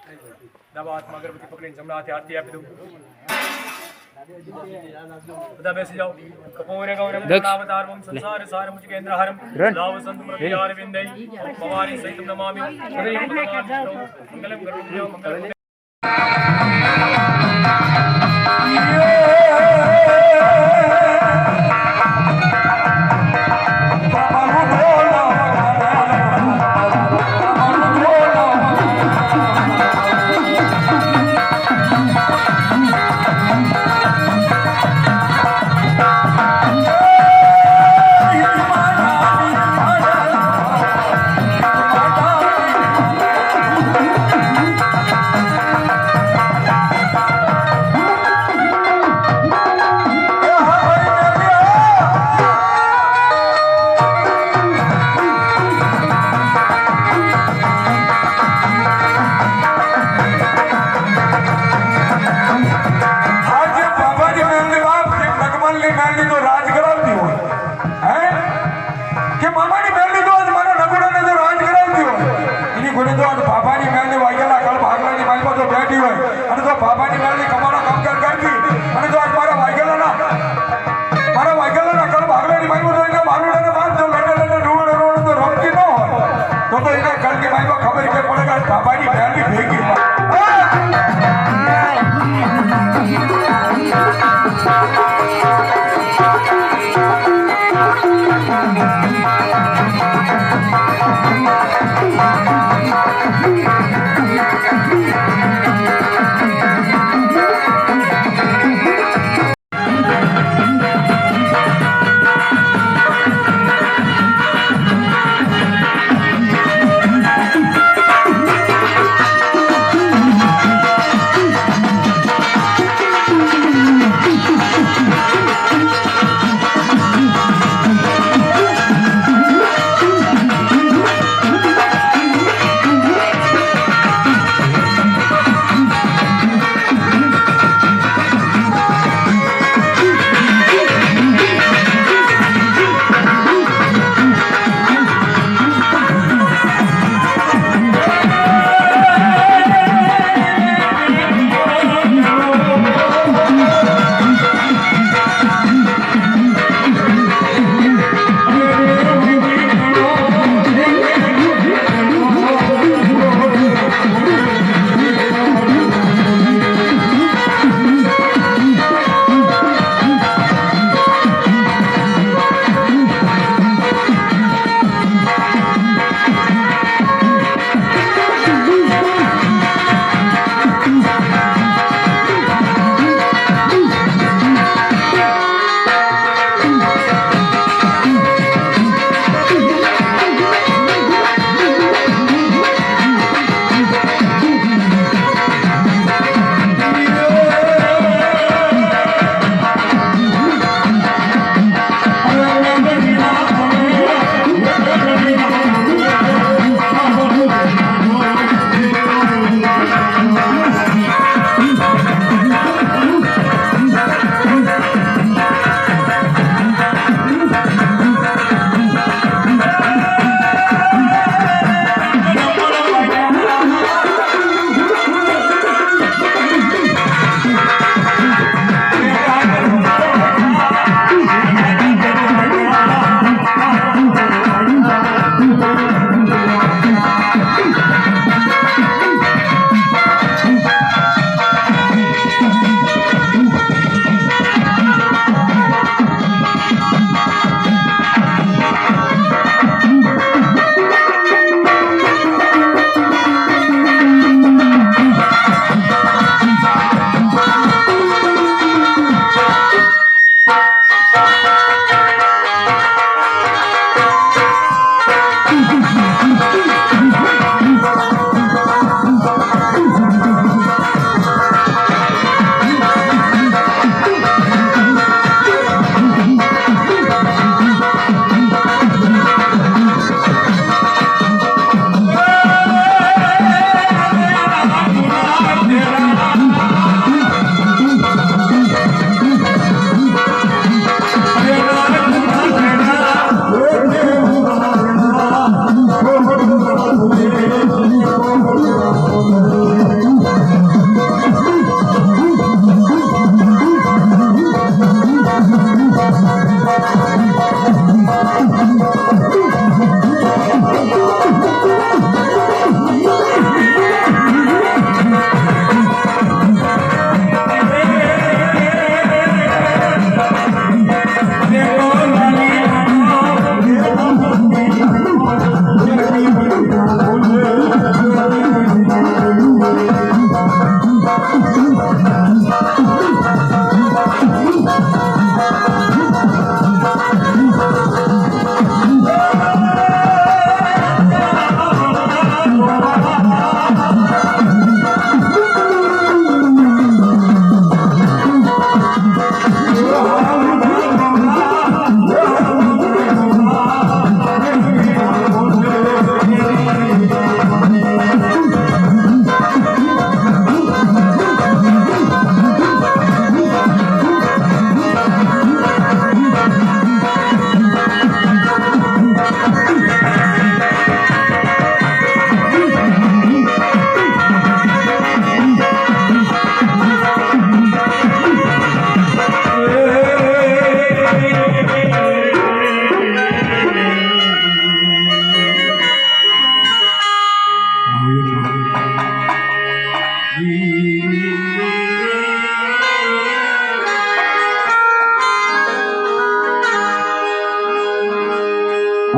ડાબા હાથમાં અગરબત્તી પકડીને જમણા હાથે આરતી આપી દઉં. બધા બેસી જાઓ. કપોરે ગૌરમ કરુણાવતારમ સંસાર સારમ કેન્દ્રહારમ લાવ સંતમ રવિયાર વિંદૈ ભવાની સહિતમ નમામિ મંગલમ કરુણ્યો મંગલમ.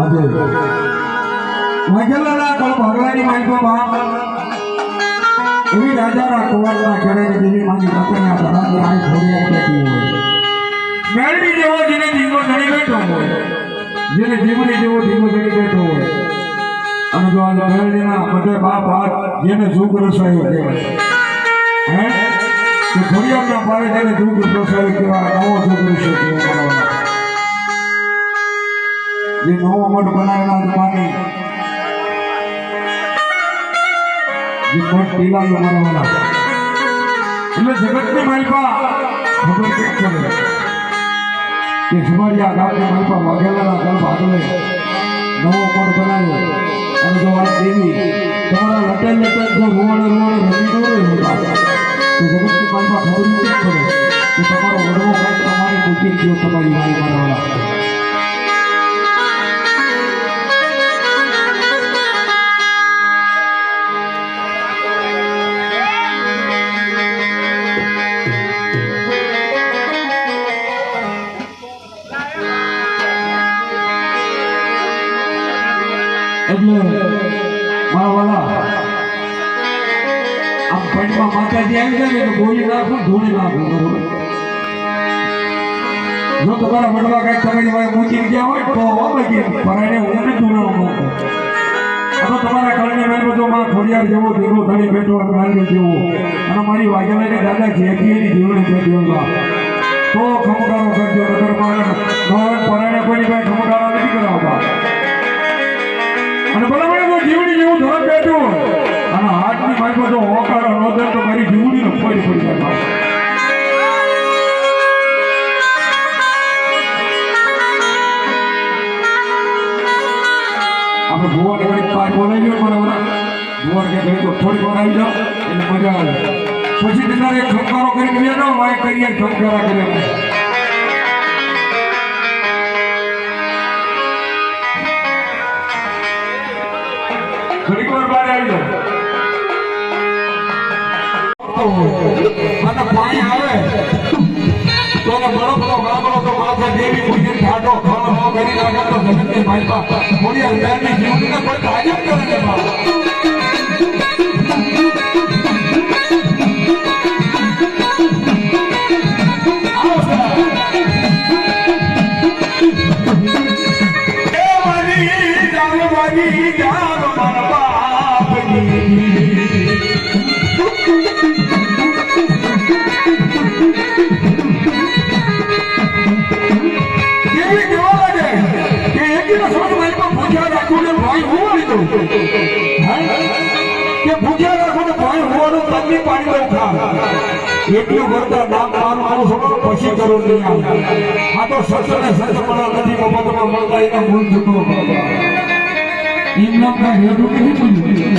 આજે વાઘેલાના કલ ભગલાની માઈકો બાપ એવી રાજાના કુંવરના ઘરે દેવી માની રતનિયા ધરાની આઈ ઘોડિયા બેઠી હોય મેળવી જેવો જેને જીવો ધણી બેઠો હોય જેને જીવની જેવો જીવો ધણી બેઠો હોય અને જો આ મેળવીના બધે બાપ હાથ જેને સુખ રસાયો કહેવાય હે કે ઘોડિયાના પારે જેને સુખ રસાયો કહેવાય નવો સુખ રસાયો કહેવાય જે નવો મઠ બનાવેલા પાણી જે મઠ પીલા મારવાના એટલે જગતની માલપા ખબર કેમ પડે કે સુમારિયા ગામની માલપા વાઘેલાના ગર્ભ આગળ નવો મઠ બનાવ્યો અને જો આ દેવી તમારા લટેલ લટેલ જો રોવાડે રમી દો તો જગતની માલપા ખબર કેમ પડે કે તમારો વડવો કાંઈક તમારી મૂકી ગયો તમારી વાળી મારવાના એટલે મારા વાલા આમ પંચમાં માતાજી આવી જાય તો ગોળી નાખું ધૂળી નાખું બરોબર જો તમારા વડવા કઈક તમારી વાય મૂકી ગયા હોય તો પરાયને હું નથી ધૂળવા માંગતો આ તો તમારા કારણે મેં બધો માં ખોડિયાર જેવો દેવો ધણી બેઠો અને મારી જેવો અને મારી વાઘેલાની દાદા જેથી એની જીવને છે દેવલા તો ખમકારો કરજો નગર માં પરાયને કોઈની પાસે ખમકારા નથી કરાવતા અને બરાબર તો જીવડી જેવું ધરમ બેઠું અને હાથની માઇકો જો હોકારો ન દે તો મારી જીવડીને ફોડી પડી જાય આપણે ભુવાને ઘડીક પાર બોલાવી લો બરાબર ભુવાને કે ઘડીક થોડી વાર આવી જાઓ એટલે મજા આવે પછી તમારે ખમકારો કરીને ગયા જાઓ વાય કરીએ ખમકારા કરે ઘડીક વાર બહાર આવી જાઓ અને પાણી આવે તો બળો ગામડો તો માથે દેવી પૂજન ઠાઠો ખોલો કરી નાખે તો જગતની માલપા થોડી અંધારની જીવનને કોઈ તાજબ કરે છે કે ભૂખ્યા રાખો તો ભાઈ હોવાનું તકલીફ પાણી દઉં ખા એટલું કરતા નામ મારું છોકરો પછી કરો નહીં આ તો સત્સને સત્સમણા નથી મફતમાં મળતા એના મૂળ જતો એમ નામ કાંઈ હેઠું નથી પૂછ્યું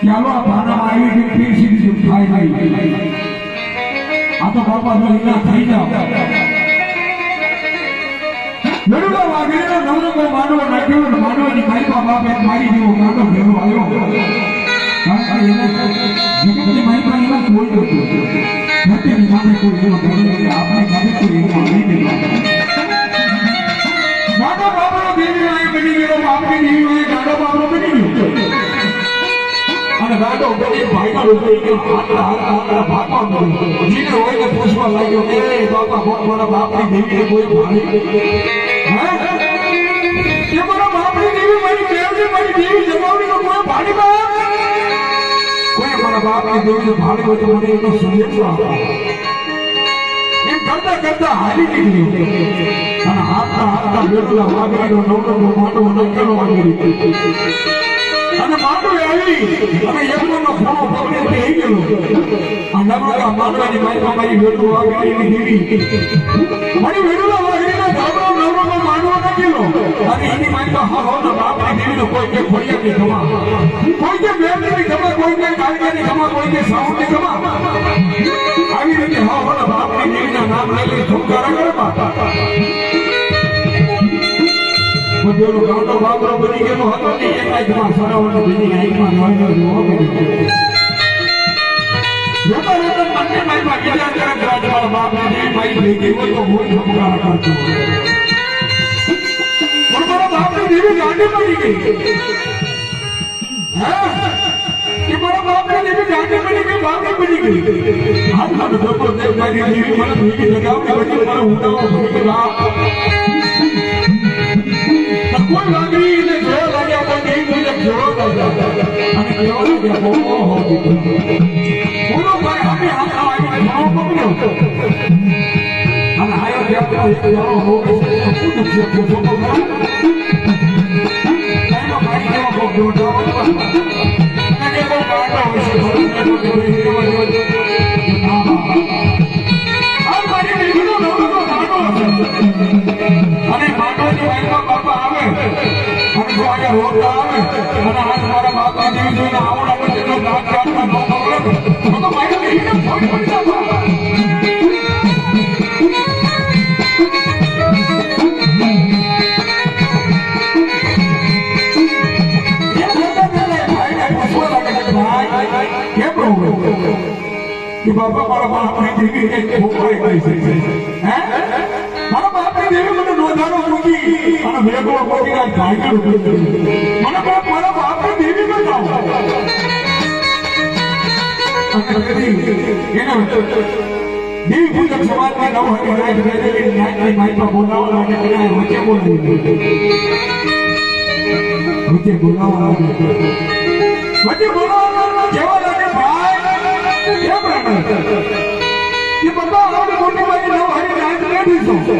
ચાલો આ ભાનામાં આવી ગયું ફેર સીધી થાય નહીં આ તો બાપા જો એના થઈ જાવ નડુડા વાઘેલા નવરંગો માનવો નાખ્યો ને માનવાની મારી બાપે મારી જેવો કાંટો ભેરો આવ્યો કારણ કે જગતની મારી પાસે એમાં કોઈ નહોતું સત્યની સામે કોઈ એવો ભેરો નથી આપણે સામે કોઈ એવો નહીં દેવા ગાડો બાબરો દેવી વાય બની ગયો બાપની દેવી વાય ગાડો બાબરો બની ગયો અને ગાડો બની ભાઈના રૂપે આટલા ભાગવા મળ્યો જેને હોય ને પૂછવા લાગ્યો કે બાપા મારા બાપની દેવીને કોઈ ભાળી કરતા હારી નીકળ્યું અને હાથતા બેઠલા વાગડો નવડો મોટો નકેલો વાગડી અને માટું આવી અને યજ્ઞનો ફોનો પકડી થઈ ગયો આ નવડા માટવાની માઈમાં મારી વેડું વાગડી દેવી મારી વેડુલા વાગડીના ધાબળો નવડો માનવો નાખેલો અને એની માઈમાં હાહોના બાપની દેવીનો કોઈ કે ખોડિયાની ખમા કોઈ કે બેરની ખમા કોઈ કે કાળિયાની ખમા કોઈ કે સાઉન્ડની ખમા આવી રીતે હાહોના બાપની દેવીના નામ લઈ ઠુમકારા કરે બાપા મુજોનો ગાંડો બાબરો બની ગયો હતો ને એક આંખમાં સરાવનો બીજી આંખમાં નોંધો જોવો કરી જોતા જોતા મને મારી બાકીના જરા રાજમાળ બાપ ને મારી ભેગી હોય તો હું ઠમકારા કરતો દેવી ગાંડી પડી ગઈ હા કે મારા બાપને દેવી ગાંડી પડી ગઈ ગાંડી પડી ગઈ હાથ હાથ ધોકો દેવ ગાંડી દેવી મને ભૂલી લગાવડી બધી મને ઉડાવો ભૂલી બાપ કોઈ લાગણી ને જો લાગ્યા પણ નહીં મુજબ જોડો લાગ્યા અને કેવો લાગ્યા ઓહો બોલો ભાઈ અમે આવી ઘણો પકડ્યો અને આયો કે આપણે એક જાણો હો કે શું છે કે જો તો કાઈનો કાઈ કેવો પકડ્યો તો અને કો કાટો હોય આ મારી દીકરીનો નવો કાટો અને માટોની વાઈમાં બાપા આવે અને જો અહીંયા રોડતા આવે અને હાથ મારા બાપા જેવી જોઈને આવડા પર જેટલો દાંત કાઢવા ન પકડે તો મારી દીકરીને ફોન કરી નાખો કે બાપા મારા બાપની દેવી એક ભોપાઈ ગઈ છે હે મારા બાપની દેવી મને નોંધારો મૂકી અને ભેગો મૂકી આ ગાયકડ મને બાપ મારા બાપની દેવી ન જાવ એને દેવી પૂજક સમાજમાં નવ હરી રાજ રેલી નાયકની માઈમાં બોલાવવા લાગે ત્યારે વચ્ચે બોલાવી વચ્ચે બોલાવવા કેવા લાગે ભાઈ કેમ રહે કે બાબા આવડી મોટી મારી નવ હરી રાજ બેઠી છો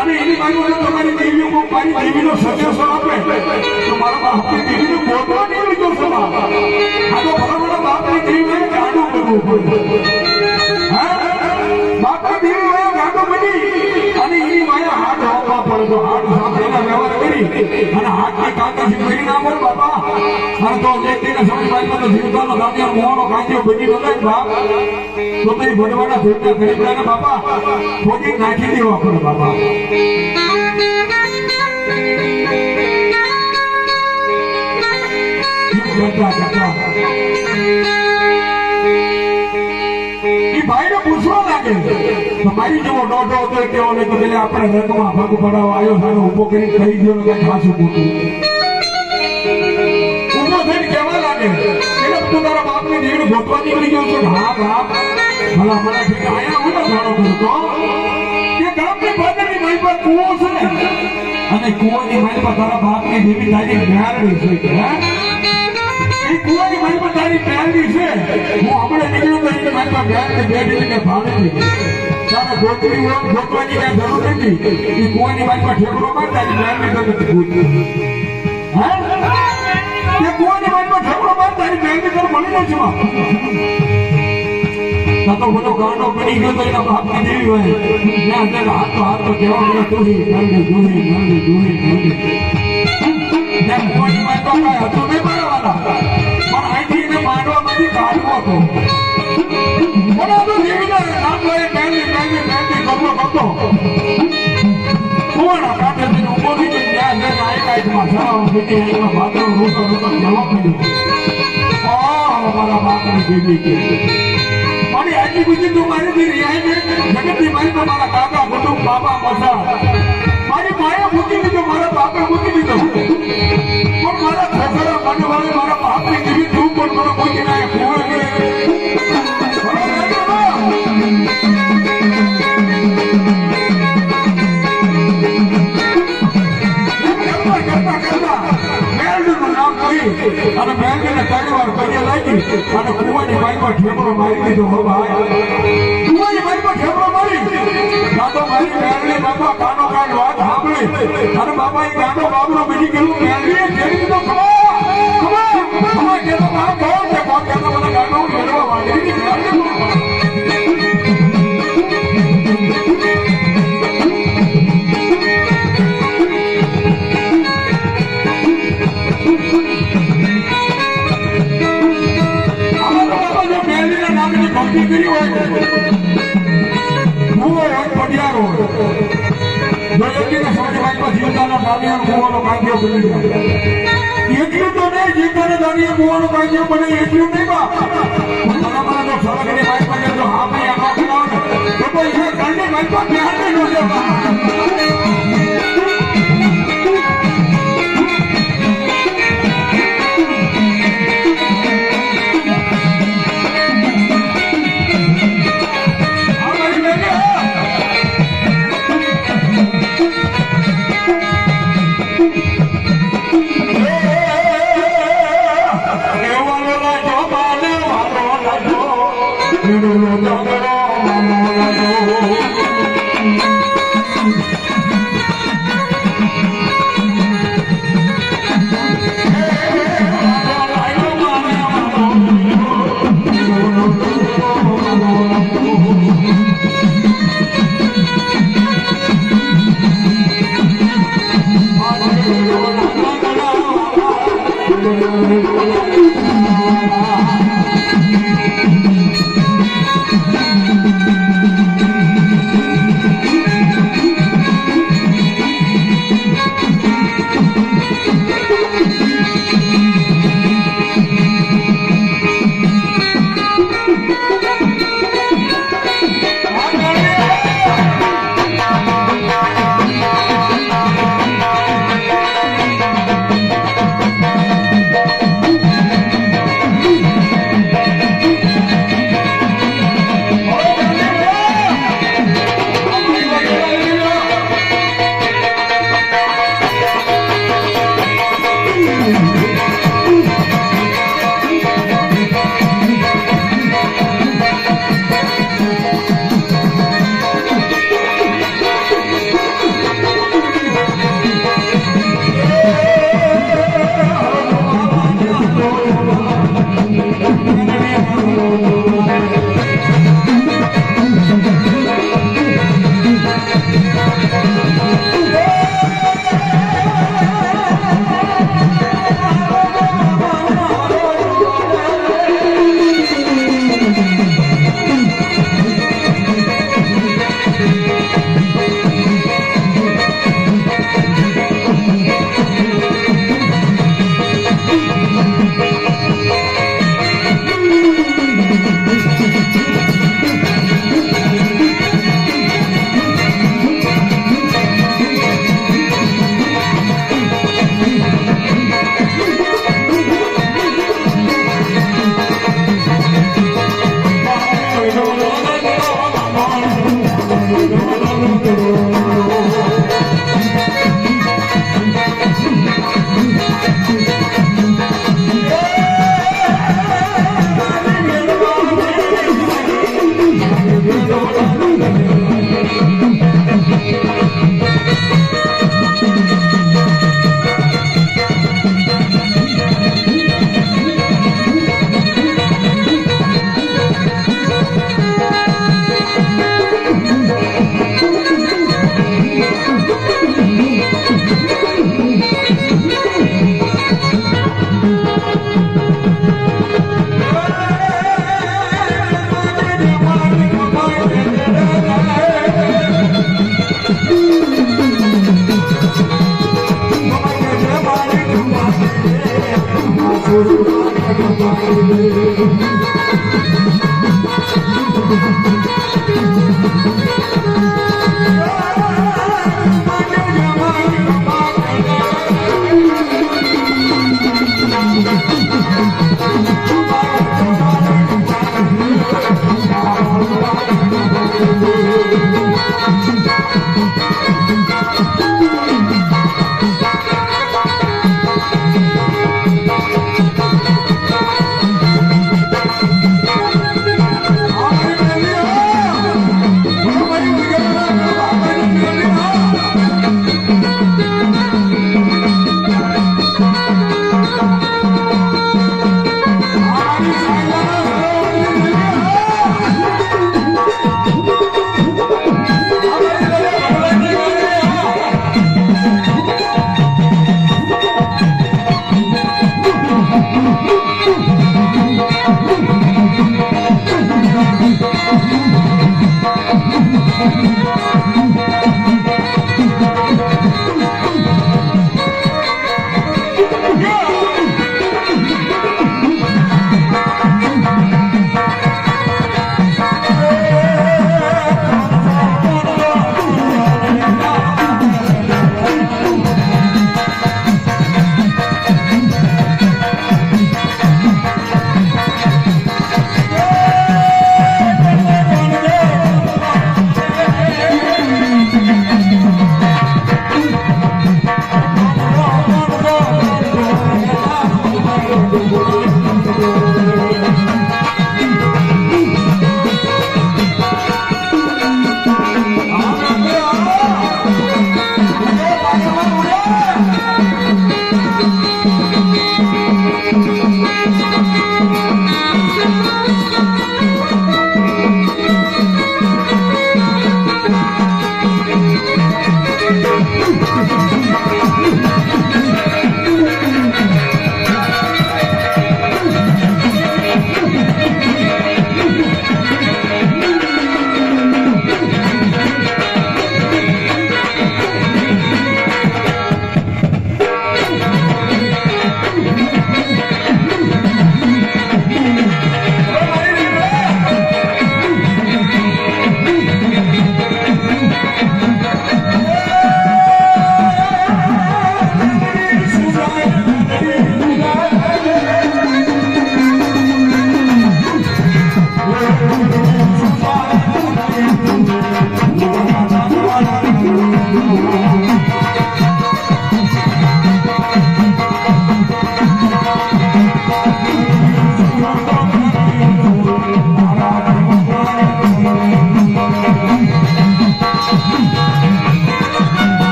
અને એની બાજુ તમારી દેવીઓ મારી દેવીનો સંદેશો આપે તો મારા બાપની દેવીને બોલવા નહીં લીધો સભા આ તો મારા બાપની દેવીને ગાડું કરવું પડે હા બાપની દેવી ગાડું બની અને એની માયા હાથ હોવા પડે હાથ સાંભળીને વ્યવહાર કરી અને હાથની કાકાથી કરી ના બોલ બાપા અને તો જે તેના સમજમાં તો જીવતાનો દાદિયા મોહનો કાંજીઓ બની ગયો બાપ તો તઈ ભણવાના ધોતા ગરીબડાના બાપા ખોદી નાખી દેવા પડે બાપા ભાઈને પૂછવા લાગે મારી જેવો દોઢો હતો કેવો ને તો પેલા આપણે રંગમાં ભાગ પડાવવા આવ્યો સારો ઉભો કરી કહી દો ને કઈ ખાસું મોટું ઉભો થઈને કહેવા લાગે એટલે તું તારા બાપની દેવી ગોતવા નીકળી ગયો છો હા બાપ ભલા મને આયા હું જાણો કરતો કે ગામની બાજુની મારી પર કૂવો છે ને અને કૂવાની મારી પર તારા બાપની દેવી તારી મેળવી છે એ કૂવાની મારી પર તારી મેળવી છે હું હમણાં નીકળ્યો તો એને મારી પર મેળવી બેઠી ને ભાવે તારે ગોતવાની કઈ જરૂર નથી એ કૂવાની મારી પર ઠેકડો માર તારી મેળવી નથી હા તે કૂવાની મારી પર ઠેકડો માર તારી મેળવી કર મળી નથી તો બધો ગાંડો બની ગયો તો એના બાપની દેવી હોય મેં અત્યારે હાથ તો કેવા મને દૂરી જેમ કોઈ માં તો કઈ હતું નહીં બરાવાના પણ અહીંથી એને માંડવામાંથી કાઢવો હતો મને તો દેવીના નામ લઈ મહેંદી કરતો કોના કાઢે છે ઉભો થઈ ગઈ ત્યાં જઈને આઈ કાઢમાં સરાવ બીજી એમાં ભાદરો રૂસો જવા પડ્યો મારા બાપની દેવી કે મારી આજી બીજી તું મારી દીરી આવીને જગતની મારી તો મારા કાકા કુટુંબ બાબા મસા મારી માયા મૂકી દીધો મારા બાપે મૂકી દીધો પણ મારા છોકરા માનવાળી મારા બાપની દીવી તું પણ મને મૂકી નાય ખોવે અને મેંદીને તગવાર પગે લાગી અને કુવાની માઈમાં ઠેકડો મારી દીધો હો ભાઈ કુવાની માઈમાં ઠેકડો મારી દાદો મારી મેંદડી બાપા કાનો કાન વાત સાંભળી અને બાપા એ ગાંડો બાબરો બીજી ગયેલું મેંદડીએ કેવી દીધો ખબર કેતો મારો ભાવ છે કોણ કેતો મને ગાંડો મેળવા માંડી ભક્તિ કરી હોય કુવો હોય પડિયારો હોય જો એકને સમજવામાં જીવતાનો દાનિયા કુવાનો કાંગ્યો બની જાય એટલું તો નહીં જીવતાનો દાનિયા કુવાનો કાંગ્યો બને એટલું નહીં બા તમારા જો સળગની માઇક પર જો હા ભાઈ આખા ખલાવ તો કોઈ એ કાંડી માઇક પર ધ્યાન નહીં નો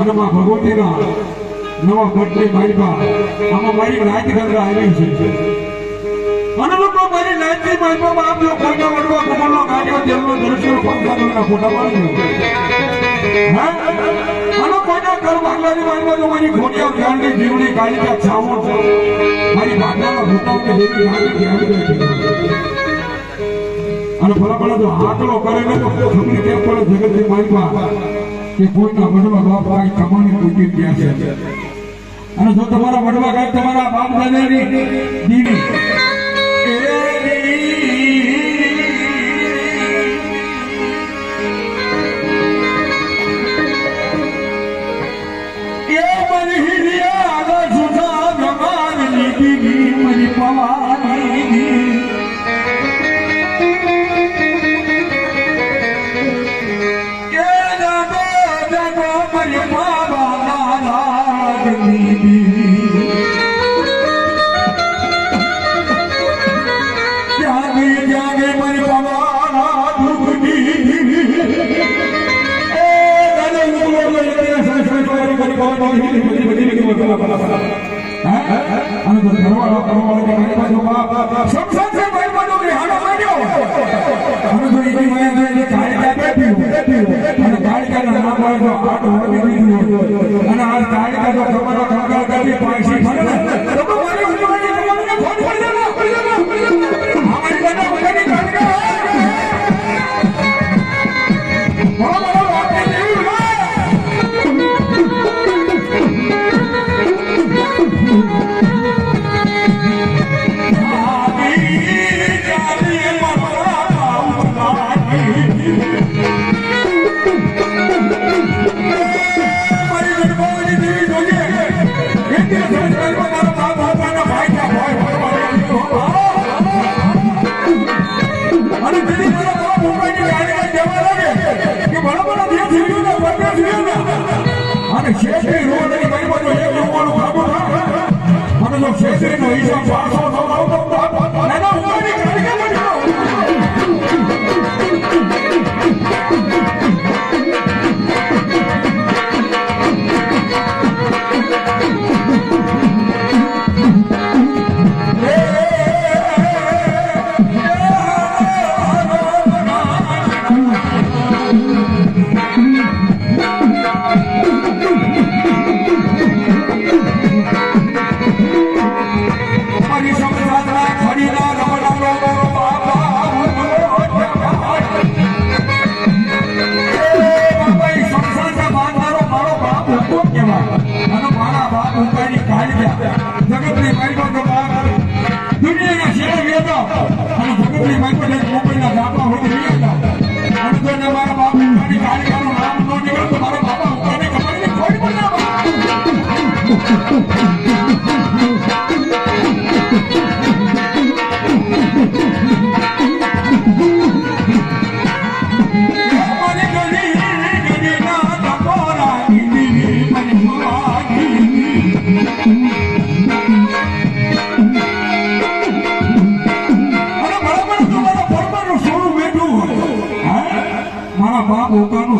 અને માં ભગવતીના નવા પટની માલિકા આમાં મારી નાચ ગંગા આવી છે અને લોકો મારી નાચની માલિકામાં આપ જો કોઈના વડવા કમળનો ગાડીઓ જેમનો દર્શન પંખાના ફોટા પાડ્યો હા અને કોઈના ઘર બાંગલાની માલિકા જો મારી ઘોડિયા ગાંડી જીવડી કાલિકા છાવો છે મારી બાંગલાના ભૂતાઓને દેવી ગાંડી આવી ગઈ અને ભલા જો આકલો કરે ને તો ખબર કેમ પડે જગતની માલિકા કે કોઈના વડવા બાપ કાંઈ કમાણી પૂછી ગયા છે અને જો તમારા વડવા કાંઈક તમારા બાપ દાદાની દીવી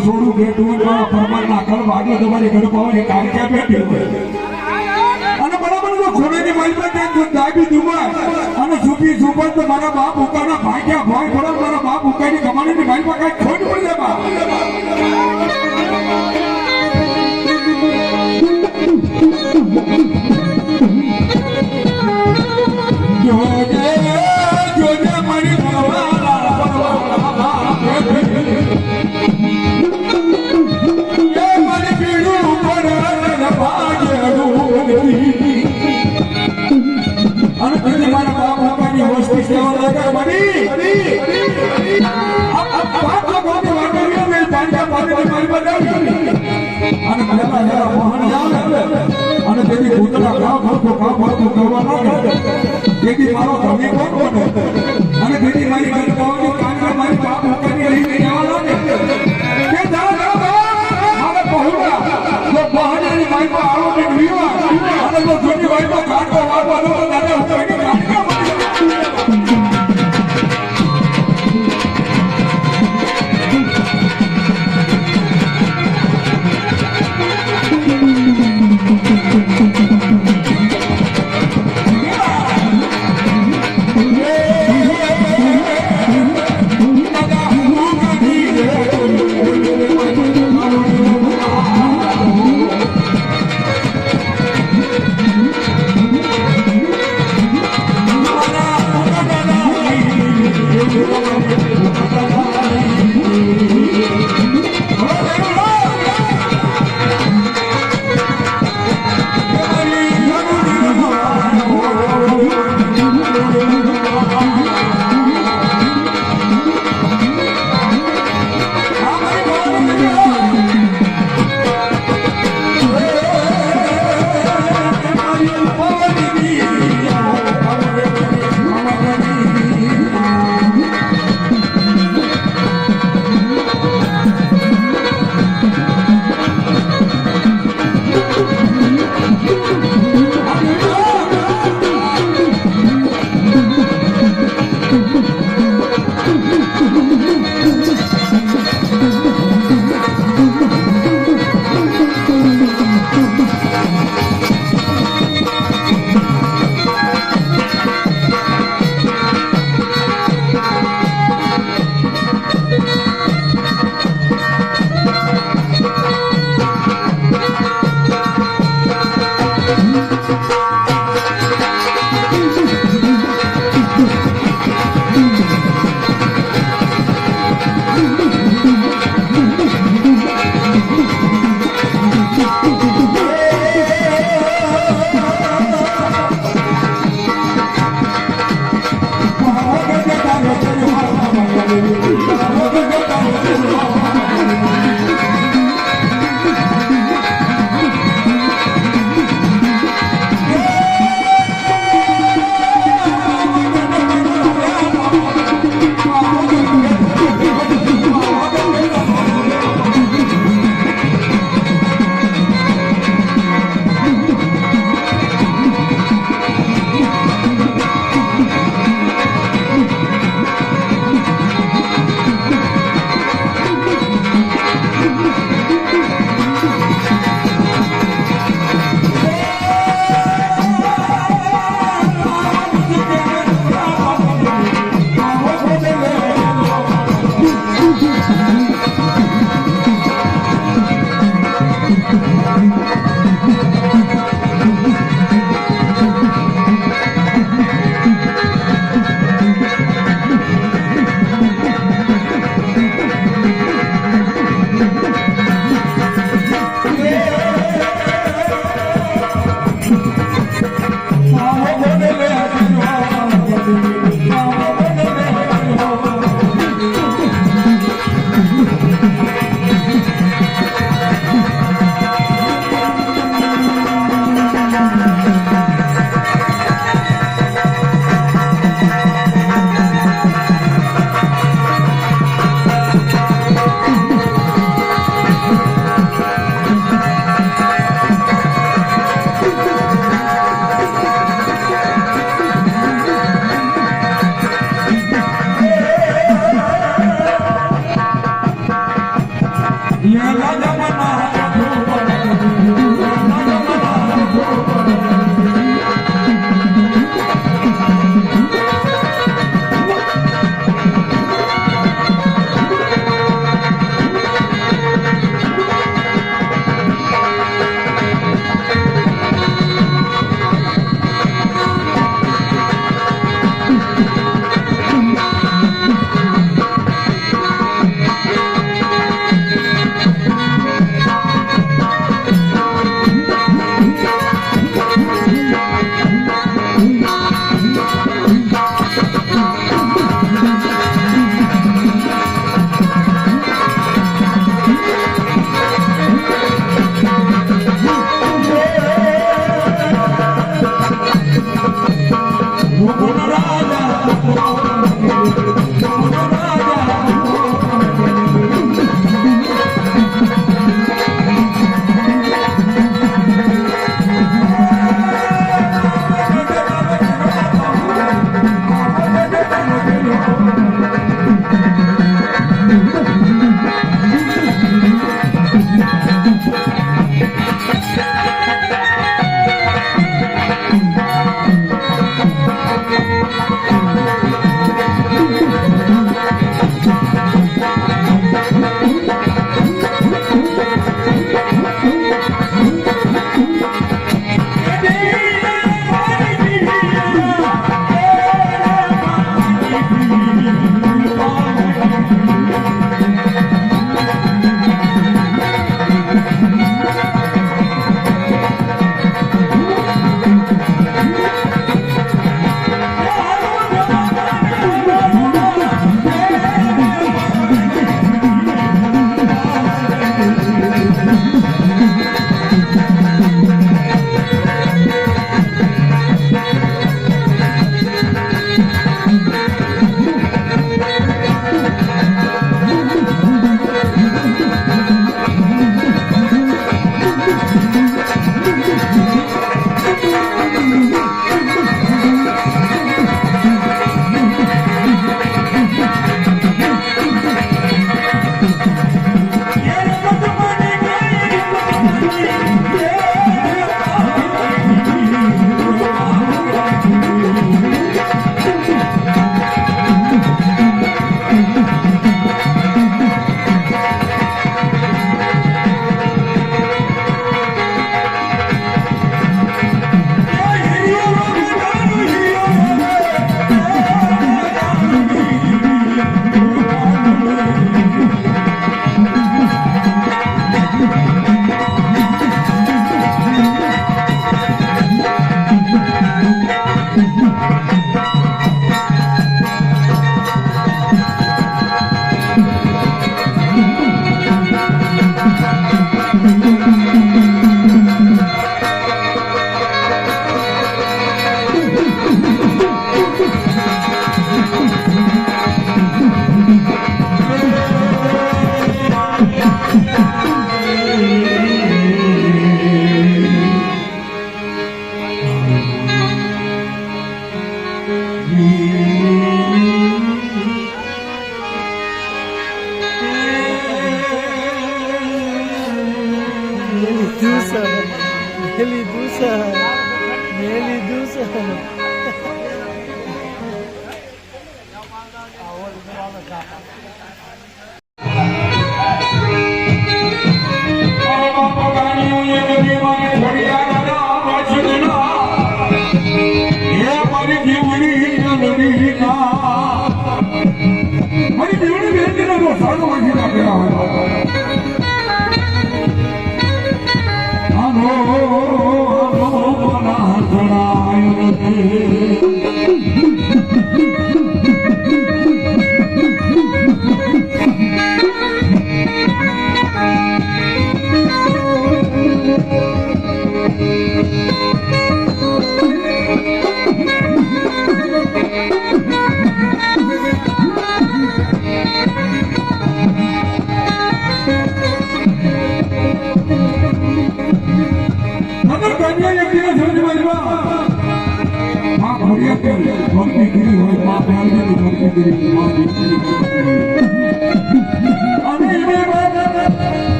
સોડું બેઠું પરમારના કલ ભાગ્ય તમારી ઘર પાવાની કાળક્યા બેઠી અને બરાબર જો ખોડાની માલમાં દાબી દુમાય અને સુપી સુપર તો મારા બાપ ઉકાના ભાગ્યા ભાઈ પડે મારા બાપ ઉકાની કમાણીની માલમાં કઈ ખોટ પડી અને તેથી ભૂતના કામ કરવાનો તેથી મારો ધણી કોણ બને અને તેથી મારી ગણપાઓની કાંગા મારી બાપ ઉકાની લઈને જવા લાગે કે મારે પહોંચા જો બહારની મારી પર આવો કે વિવાહ હોય તો કાંટો વાગવાનો તો દાદા હું કોઈને કાંટો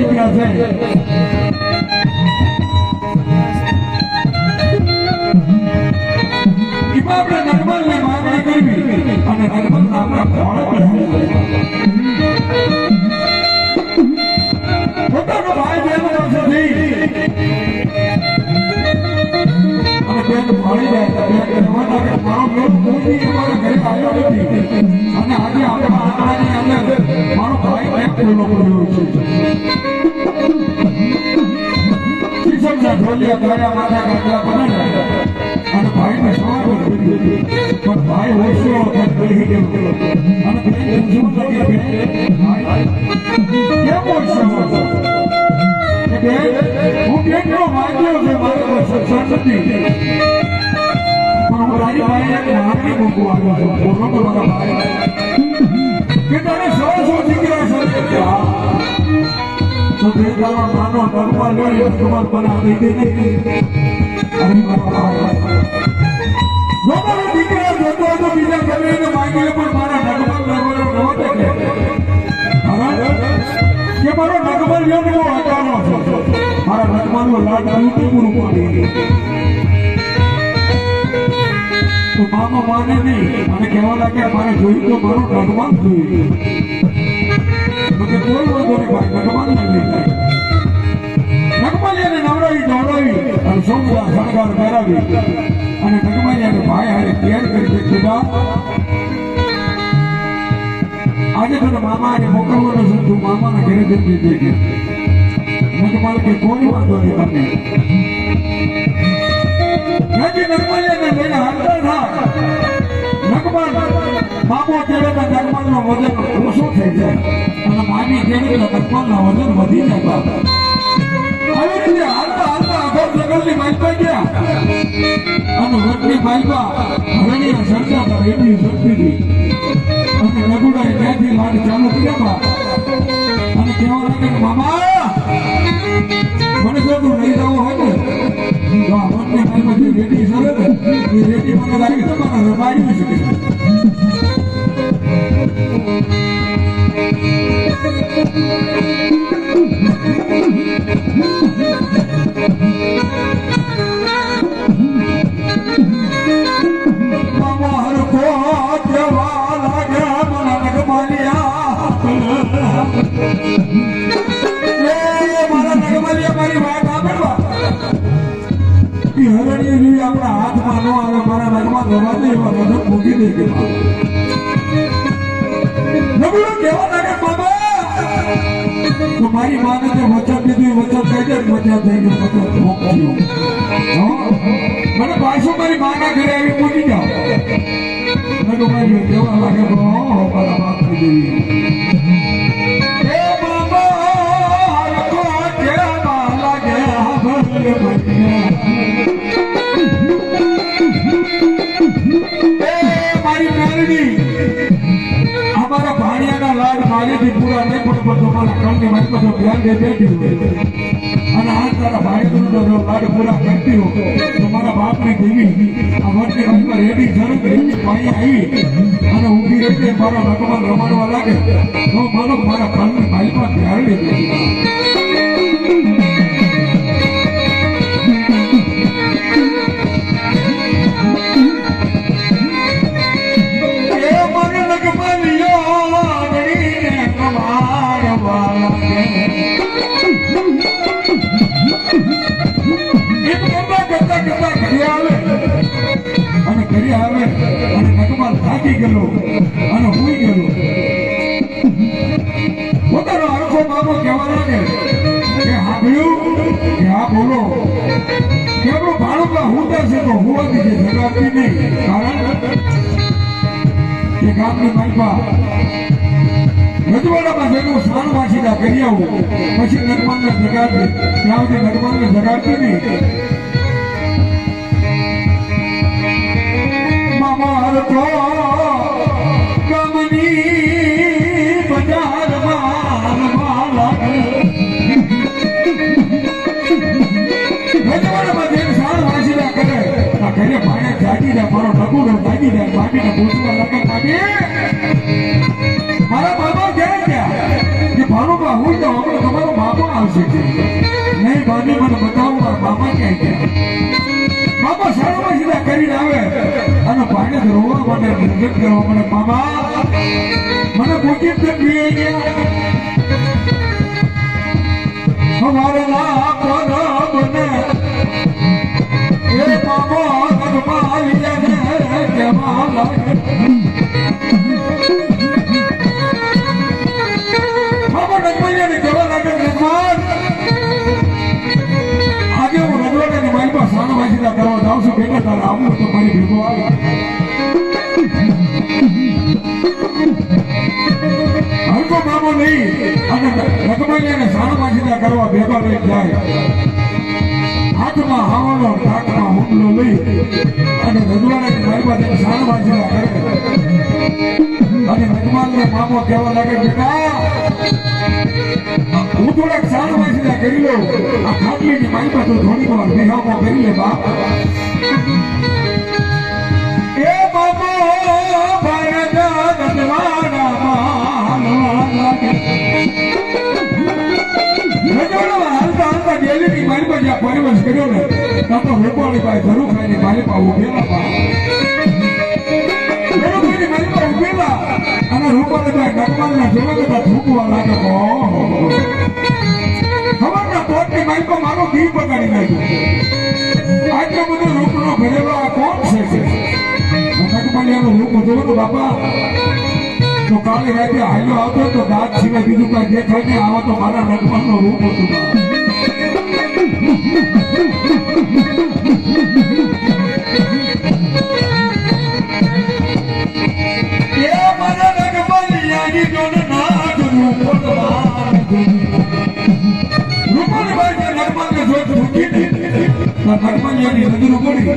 દીકરા છે એમાં આપણે નગમલની માંગણી કરવી અને નગમલના આપણા ખોળે પોતાનો ભાઈ બહેનો વર્ષથી અને બેન મળી જાય તો બેન કહેવા લાગે મારો બેન કોઈ અમારા ઘરે આવ્યો નથી અને આજે આપણા આંગણાની અંદર મારો ભાઈ બેન ખુલ્લો પડ્યો છે શીશમના ઢોલિયા ગાયા માથા ગાંઠલા બને અને ભાઈને સવાર પણ ભાઈ હોશો કરી ગયો અને બેન શું લાગે બેન કેમ હોશો હું કેટલો વાગ્યો છે મારે કોઈ સત્સંગ નથી પણ હું તારી ભાઈ એક નાની મૂકું આવ્યો છું બોલો તો મારા ભાઈ કે તારે 100 દીકરા છે તો તે તારો નાનો નગમા લઈ નગમા બનાવી દે નહીં અરે મારા ભાઈ જો મારો દીકરા જોતો તો બીજા ગમે માંગીએ પણ મારા નગમા લેવાનો નહોતો કે મારો નગમલ યોગનો હટાનો છે મારા નગમલનો લાડ ઉલટું પૂરું પાડી તો મામા માને નહીં અને કહેવા લાગે મારે જોયું તો મારું નગમલ જોયું તો કોઈ વાંધો નહીં ભાઈ નગમલ ને લઈ જાય નગમલિયાને નવરાવી દોડાવી અને સોમવાર શણગાર કરાવી અને નગમલિયાને ભાઈ હારે તૈયાર કરી દીધા આજે તને મામાને મોકલવાનો છે તું મામાના ઘરે જતી જઈ નગમલ કે કોઈ વાંધો નહીં તમને નજી નગમલિયાને લઈને હાલતા થા નગમલ મામો કેળે તો નગમલનો વજન ઓછો થઈ જાય અને મામી કેળે તો નગમલનો વજન વધી જાય આવી રીતે હાલતા હાલતા અઘોર જંગલની માલપા ગયા અને વટની માલપા હરણીયા સરદાર રેડી શક્તિ હતી અને રઘુડાએ ત્યાંથી લાડ ચાલુ કર્યા અને કહેવા લાગે મામા મને જો તું લઈ જવો હોય ને તો આ વટની માલપા જે રેડી સરે ને એ રેડી મને લાગે તમારા રબાડી શકે આપણા હાથમાં નો આવે મારા નગમાં દવા દે એવા બધું મૂકી દે કે નબળો કેવા લાગે બાબા તો મારી માને જે વચન દીધું વચન કહી દે મજા થઈ ગયું વચન મોકલ્યું મને પાછું મારી માના ઘરે આવી મૂકી જાઓ નગો મારી કેવા લાગે મારા બાપની દેવી એ બાબા રખો કેવા લાગે ભલે ભલે हमारा भाड़िया का लाड मारे भी पूरा नहीं पड़ पड़ तुम्हारा कल के मत पर ध्यान दे देती हो અને આ તારા ભાઈ નો લાડ પૂરા કરતી હો તમારા બાપ ની દેવી આ વચ્ચે રસ્તા રેડી જરૂર રેડી પાઈ આવી અને ઊભી રહી મારા ભગવાન રમાડવા લાગે તો માનો મારા કાનની ભાઈ પર ધ્યાન દે થાકી ગયેલો અને હુઈ ગયેલો પોતાનો આખો બાબો કહેવા લાગે કે હાંભળ્યું કે હા બોલો કેમનો ભાણુકા હુંતા છે તો હુવાથી છે જગાડતી નહીં કારણ કે ગામની માલપા રજવાડામાં જેનું સાણ વાંચીદા કરી આવું પછી નગમાનને જગાડતી ત્યાં સુધી નગમાનને જગાડતી નહીં મામાર તો કમની બજારમાં માલા રજવાડામાં જેનું સાણ વાંચીદા કરે આ ઘરે ભાણે જાગી જાય મારો નગુડો જાગી જાય માટીને પૂછવા લાગે માટી મારા બાબા ક્યાં ગયા કે ભાનુભા હું તો આપણે તમારો બાપા દાદી મને બતાવો મારા મામા ક્યાં ગયા મામા શાળામાં સીધા કરીને આવે અને ભાઈને રોવા માટે નિર્ગત કરવા મને મામા મને પૂછી જ પીએ ગયા हमारे लाख बने ये मामो कदमालिया ने जमाला मामो नगमैया ने जवाला के निर्माण आगे वो रजवाड़े ने मारी पास साना वासीदा करवा जाऊं से बेटा तारा आऊं तो मारी भिगो आवे हरको मामो नहीं रकमैयाने સાણમાસીદા કરવા ભેગા લઈ જાય હાથમાં હાવાનો ઢાકમાં હુમલો લઈ અને રજવાડાની મારી પાસે સાણમાસીદા કરે અને રજવાડને મામો કહેવા લાગે બેટા હું થોડાક સાણમાસીદા કરી લઉં આ ખાટલીની મારી પાસે થોડી વાર બેહામો કરી લે બાપ એ બાપો ભારત પરિવર્તન કર્યો ને તો રૂપાળી ભાઈ ઘરું ખાઈને મારી પાસે ઉભેલા મારી પાસે ઉભેલા અને રૂપાળી ભાઈ ગગમાનના જોવા બધા થૂકવા લાગે ખબરના પોતની મારી પાસે મારો ઘી બગાડી નાખ્યો આટલો બધો રૂપનો ભરેલો આ કોણ છે ગગમાનિયાનો રૂપ જોવો બાપા તો કાલે રાતે હાલ્યો આવતો તો દાંત સિવાય બીજું કઈ દેખાય નહીં આવા તો મારા ગગમાનનો રૂપ હતું નગમૈયાની નજરો પડી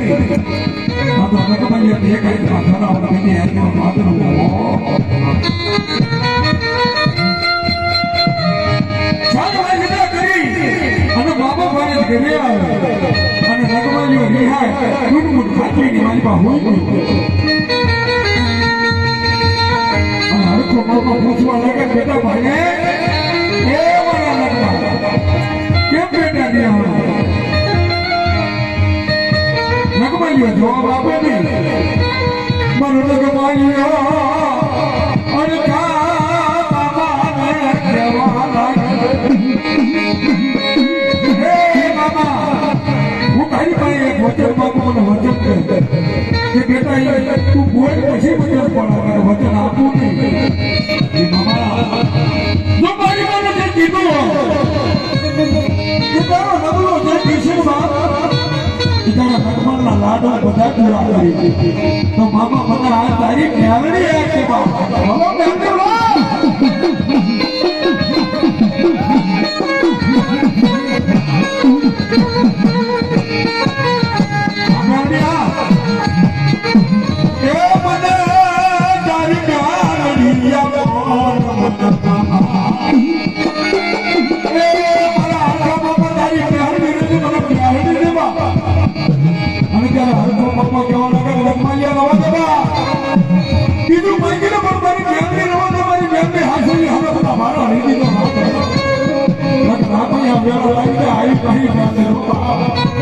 આ તો નગમૈયા દેખાય માથાના વખતે એનો માથનો અને બાબા ભાઈ ઘરે આવે અને નગમૈયો રિહાય ગુટમુટ ખાચીની મારી પાસે હોય અને હરખો બાબા પૂછવા લાગે બેટા ભાઈને એ મારા નગમા કેમ બેટા રહ્યા નગમૈયો જવાબ આપે નહીં મારો નગમૈયો અને બાબાને કહેવા લાગે હે બાબા હું તારી પાસે એક વચન માંગુ મને વચન કર કે બેટા તું બોલ પછી વચન પડે વચન આપું નહીં બાબા જો મારી પાસે જે કીધું કે તારો નબળો જે કિશોર ભગવાનના લાડો બધા પૂરા કરી તો મામા મને આ તારી મેળવી રાખે બીજું માગીને પણ મારી બેનની રવા દે મારી બેનની હાસલી હવે બધા મારા રીતિ તો રાખણી આ બેનો લાગી આવી કહી બેનની રવા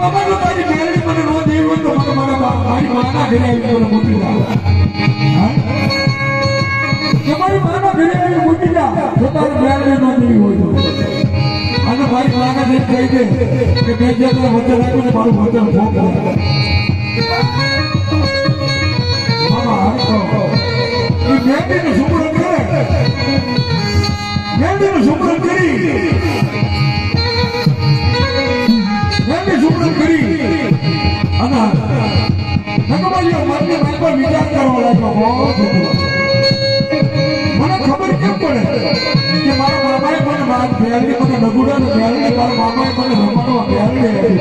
બાબા તારી બેનની મને નો દેવી હોય તો મને મારી માના ઘરે આવી મને મૂકી જા તમારી માના ઘરે આવી મૂકી જા તો તારી બેનની નો દેવી હોય અને મારી માના ઘરે કહી દે કે બે જે વચન આપ્યું ને મારું વચન ભોગ મામા હરકો એ બેનનું સુમરણ કરે બેનનું સુમરણ કરી અને નગમૈયો મને મારી પર વિચાર કરવા લાગ્યો મને ખબર કેમ પડે કે મારા મામાએ મને મારા બેરડી મને નગુડાને બેરડી મારા મામાએ મને રમણવા બેરડી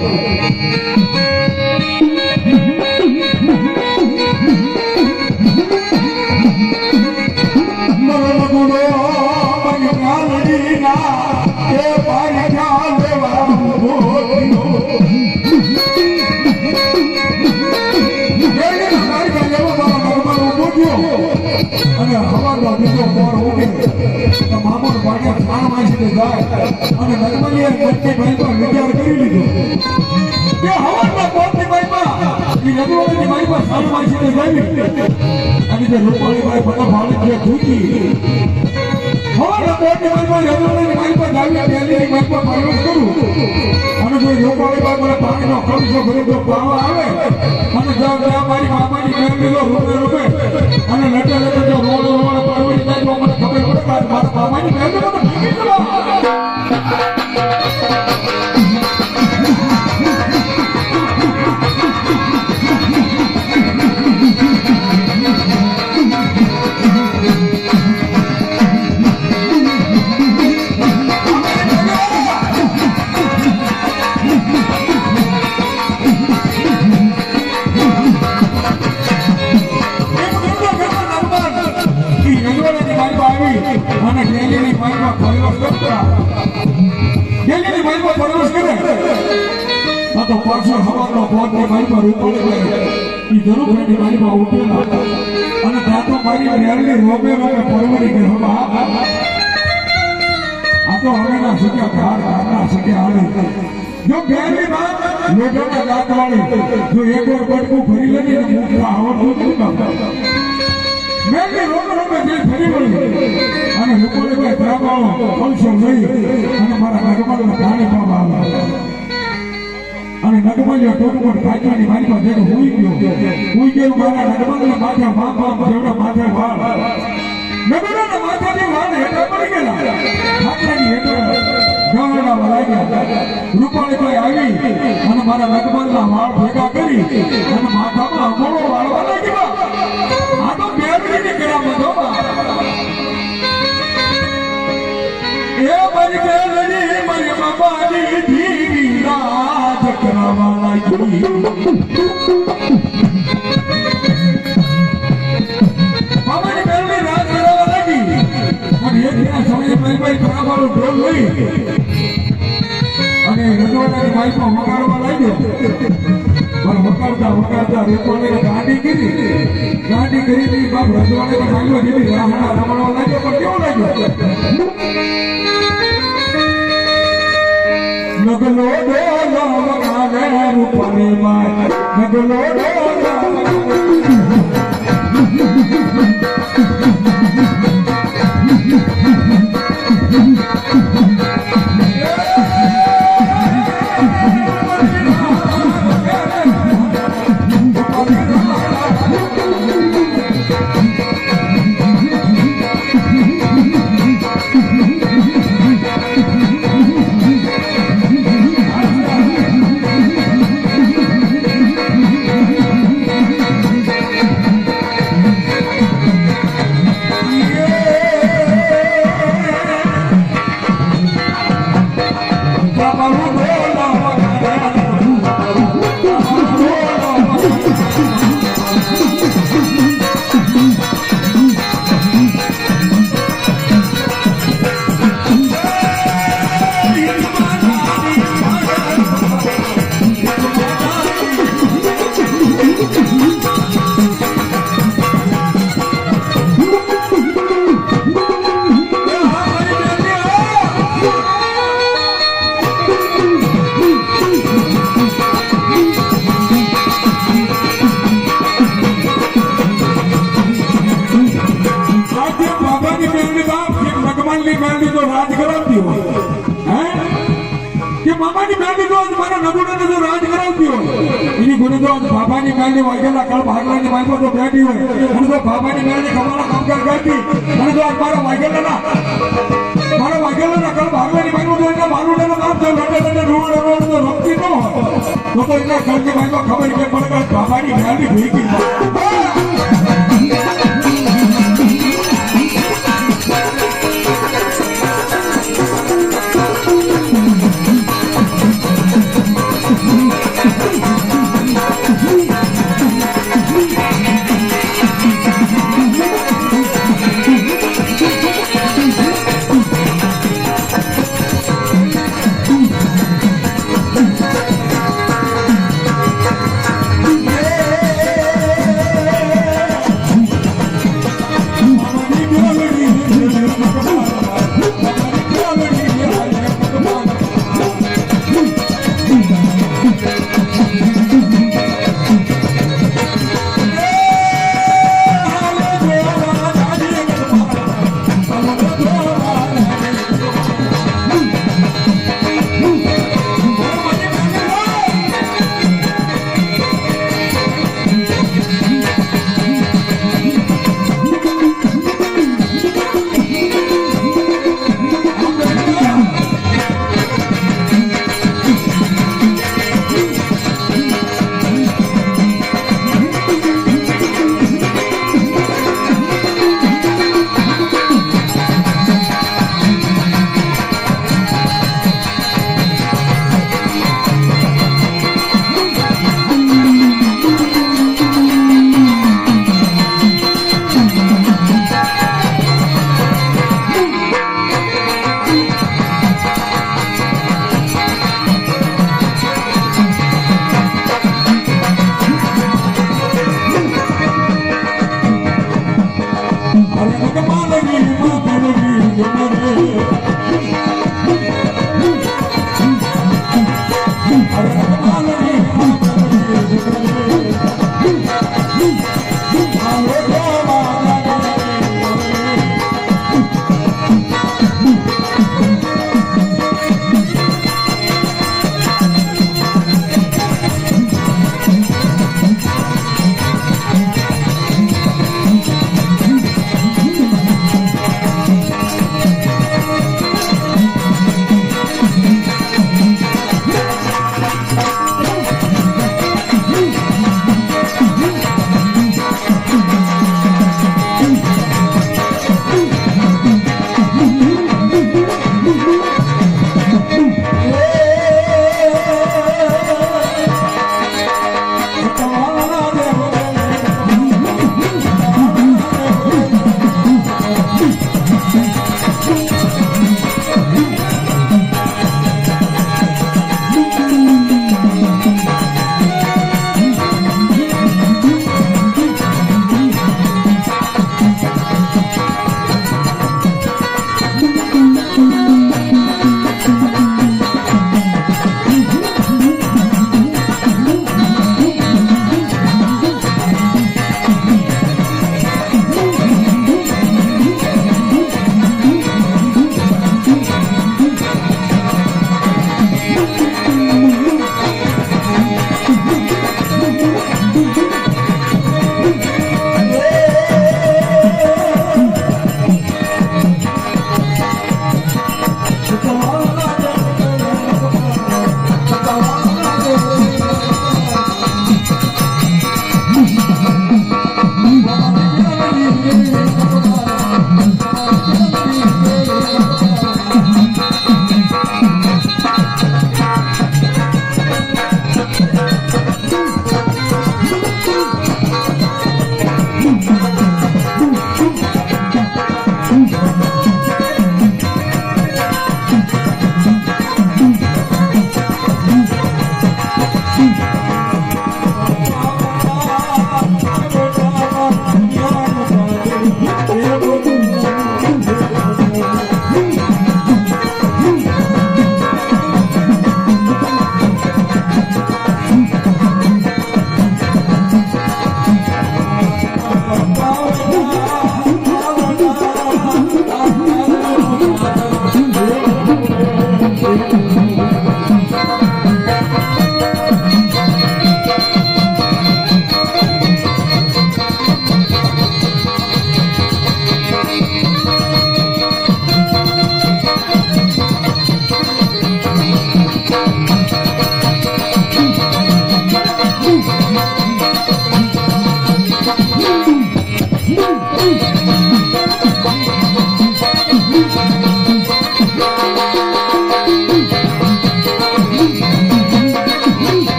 મારો નગુડો મારી ગાલડી ના એ પારિયા લેવા અને હવાનો બીજો મોર ઉગે તો મામોર ભાગ્યા ખાણ માંસીને જાય અને નર્મલીએ મોટી ભાઈમાં વિચાર કરી લીધો કે હવાના મોટી ભાઈમાં એ નર્મલીની ભાઈમાં ખાણ માંસીને જાય અને જે રૂપાળી ભાઈ બધા ભાડે જે ધૂતી હવાના મોટી ભાઈમાં નર્મલીની ભાઈમાં જાવી પહેલીની ભાઈમાં પ્રવેશ કરું અને જો રૂપાળી ભાઈ મને પાણીનો કમસો ભરેલો પાવા આવે અને જ્યાં મારી મામાની મેં લીધો રૂપે અને લટે લટે જો રોડ પરવડી જાય તો મને ખબર પડે કે મારા મામાની મેં લીધો ભાગી ગયો અને ગેલીની પાઈપમાં પ્રવેશ કરતા ગેલીની પાઈપમાં પ્રવેશ કરે તો પાછળ હવાનો બોટની પાઈપમાં રૂપાળી એ જરૂરની પાઈપમાં ઉઠેલા અને ત્યાં તો મારી રેલની રોબે પરવડી ગઈ હવે આ તો હવેના શક્યા ઘાટના શક્યા હાલે જો ગેલી બાદ લોઢાના દાંતવાળી જો એક વાર બટકું ભરી લેતી ને મુખમાં આવડતું શું કામ મેલની રોબે જે ફરી વળી અને લોકોને કોઈ ત્રાબાઓ પલસો લઈ અને મારા નગમાલના પાણી પાવા આવે અને નગમાલિયા ટોક પર કાચવાની મારી પાસે હુઈ ગયો મારા નગમાલના માથે બાપ જેવડા માથે વાળ નગમાલના માથાથી વાળ હેઠળ પડી ગયેલા ખાતરાની હેઠળ ગાવડાવા લાગ્યા રૂપાળી કોઈ આવી અને મારા નગમાલના વાળ ભેગા કરી અને માથામાં અમોળો વાળવા લાગ્યા આ તો બેરડીની કરામત હો એ મારી બેરડી મારી બાપાની ધીરી રાજ કરાવવા લાગી બાપાની બેરડી રાજ કરાવવા લાગી અને એક સમયે ભાઈ કરાવવાનું ઢોલ લઈ અને રજવાડાની માઈકમાં વગાડવા લાગ્યો પણ વગાડતા રૂપાળીને ગાડી કરી બાપ રજવાડાની માઈકમાં જેવી રાહડા રમણવા લાગ્યો પણ કેવો લાગ્યો નગલો ડોલો વગાડે રૂપાળી માય નગલો ડોલો મામાની મેલડી તો મારા નબુડાને જો રાજ કરાવતી હોય એની ગુરુ તો બાબાની મેલડી વાગેલા કળ ભાગલાની માઈકો તો બેઠી હોય હું તો બાબાની મેલડી ખમાના કામકાર કરતી મને તો મારા વાગેલા કળ ભાગલાની માઈકો તો એના મારુડાનો કામ તો લડે રોડ તો રમતી ન હોય તો એના કળની માઈકો ખબર કે પડે બાબાની મેલડી ભેગી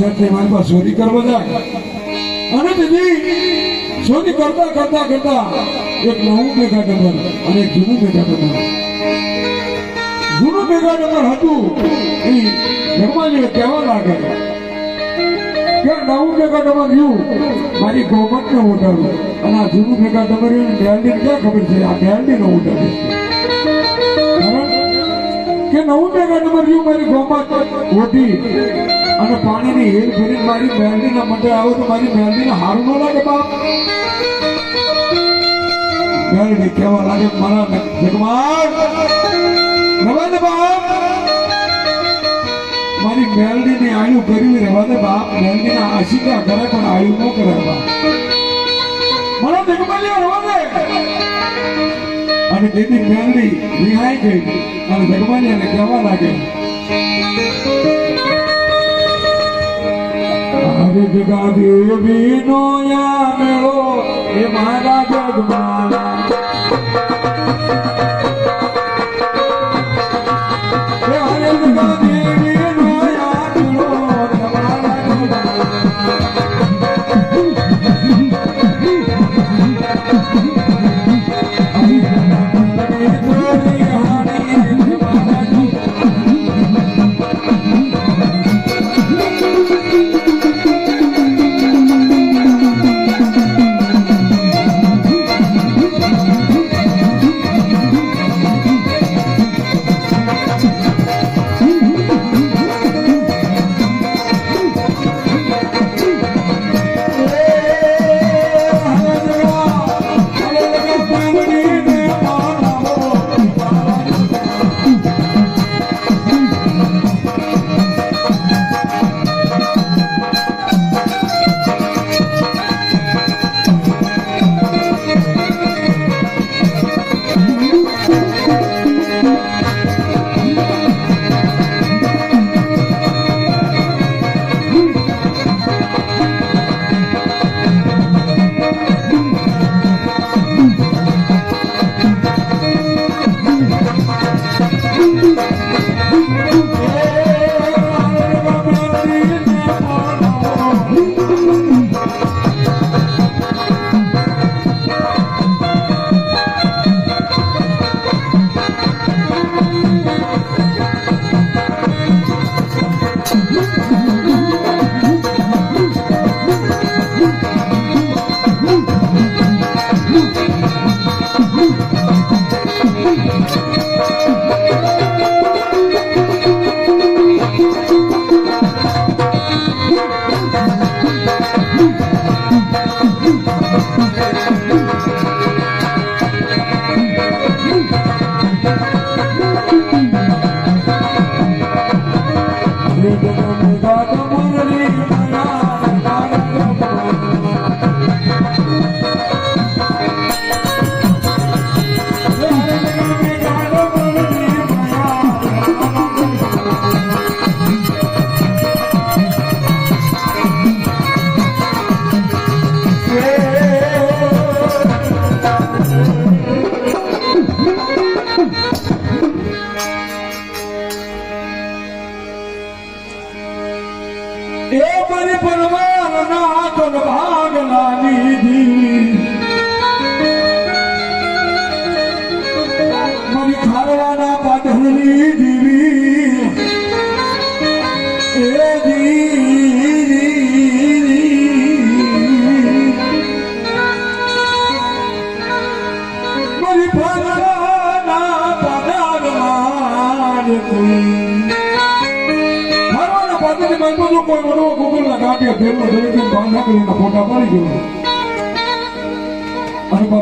શેઠને મારી પાસે ચોરી કરવા જાય અને દીદી ચોરી કરતા કરતા કરતા એક નવું ભેગા ડબર અને એક જૂનું ભેગા ડબર જૂનું ભેગા ડબર હતું એ જગમાજીને કહેવા લાગે કે નવું ભેગા ડબર રહ્યું મારી ગોમતને ઉડાડું અને આ જૂનું ભેગા ડબર મેલડીને ક્યાં ખબર છે આ મેલડીને ઉડાડે કે નવું ભેગા ડબર રહ્યું મારી ગોમત ઓઢી અને પાણીની હેલ ફેરી મારી મેલડીના માટે આવો તો મારી મેલડીને હારું ન લાગે બાપ મેલડી કહેવા લાગે મારા જગમાર રવા દે બાપ મારી મેલડીને આયુ કર્યું રવા દે બાપ મેલડીના આશીર્વાદ કરે પણ આયુ ન કરે બાપ મારા જગમાલિયા રવા દે અને તેથી મેલડી રિહાઈ ગઈ અને જગમાલિયાને કહેવા લાગે જગા દેવી નો યા મેળો એ મારા જગમાલા જગા દેવી નો યા મેળો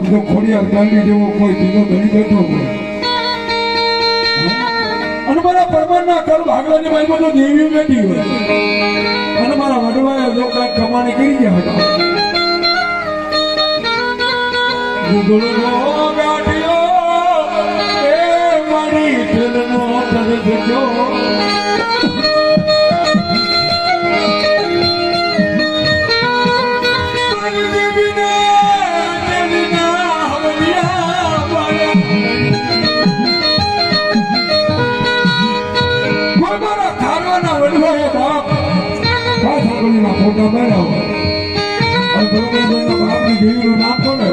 મારા ખોડિયાર ગાંધી જેવો કોઈ બીજો ધણી બેઠો હોય અને મારા પરમારના કર ભાગલાની બાજુમાં તો દેવી બેઠી હોય અને મારા વડવાએ જો કાંઈક કમાણી કરી ગયા હતા ગુગળનો ગાંઠિયો એ મારી દિલનો દર્દ દેવીના ફોટા બનાવો અને બરોબર બાપની દેવીનું નામ બોલે